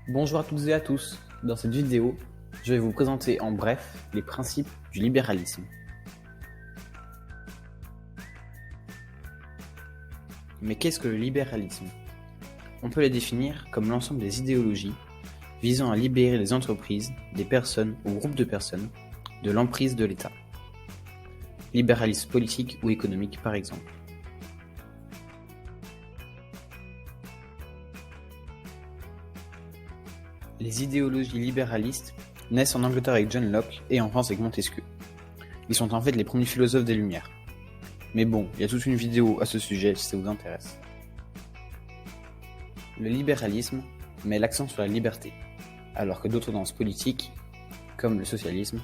Bonjour à toutes et à tous. Dans cette vidéo, je vais vous présenter en bref les principes du libéralisme. Mais qu'est-ce que le libéralisme? On peut le définir comme l'ensemble des idéologies visant à libérer les entreprises, des personnes ou groupes de personnes de l'emprise de l'État. Libéralisme politique ou économique par exemple. Les idéologies libéralistes naissent en Angleterre avec John Locke et en France avec Montesquieu. Ils sont en fait les premiers philosophes des Lumières. Mais bon, il y a toute une vidéo à ce sujet si ça vous intéresse. Le libéralisme met l'accent sur la liberté, alors que d'autres tendances politiques, comme le socialisme,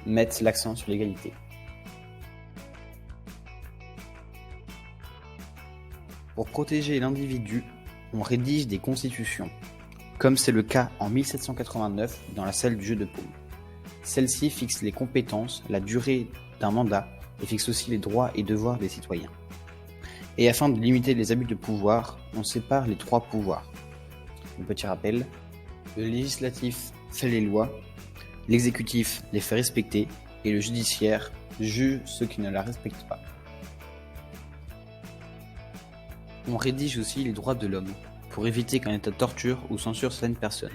mettent l'accent sur l'égalité. Pour protéger l'individu, on rédige des constitutions, comme c'est le cas en 1789 dans la salle du jeu de paume. Celle-ci fixe les compétences, la durée d'un mandat et fixe aussi les droits et devoirs des citoyens. Et afin de limiter les abus de pouvoir, on sépare les trois pouvoirs. Un petit rappel, le législatif fait les lois, l'exécutif les fait respecter et le judiciaire juge ceux qui ne la respectent pas. On rédige aussi les droits de l'homme, pour éviter qu'un État torture ou censure certaines personnes,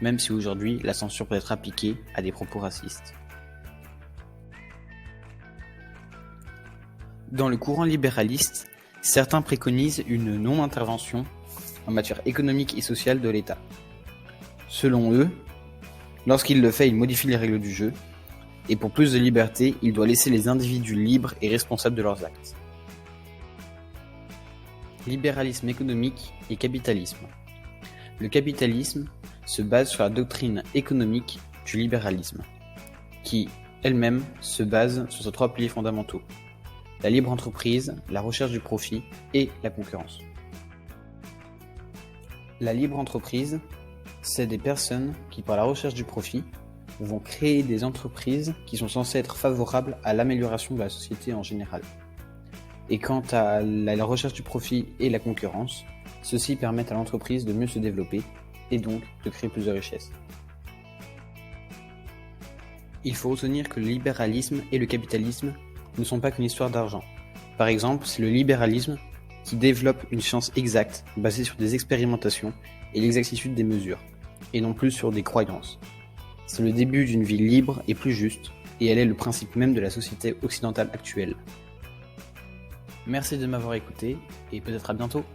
même si aujourd'hui la censure peut être appliquée à des propos racistes. Dans le courant libéraliste, certains préconisent une non-intervention en matière économique et sociale de l'État. Selon eux, lorsqu'il le fait, il modifie les règles du jeu, et pour plus de liberté, il doit laisser les individus libres et responsables de leurs actes. Libéralisme économique et capitalisme. Le capitalisme se base sur la doctrine économique du libéralisme, qui, elle-même, se base sur ses trois piliers fondamentaux: la libre entreprise, la recherche du profit et la concurrence. La libre entreprise, c'est des personnes qui, par la recherche du profit, vont créer des entreprises qui sont censées être favorables à l'amélioration de la société en général. Et quant à la recherche du profit et la concurrence, ceux-ci permettent à l'entreprise de mieux se développer et donc de créer plus de richesses. Il faut retenir que le libéralisme et le capitalisme ne sont pas qu'une histoire d'argent. Par exemple, c'est le libéralisme qui développe une science exacte basée sur des expérimentations et l'exactitude des mesures, et non plus sur des croyances. C'est le début d'une vie libre et plus juste, et elle est le principe même de la société occidentale actuelle. Merci de m'avoir écouté et peut-être à bientôt.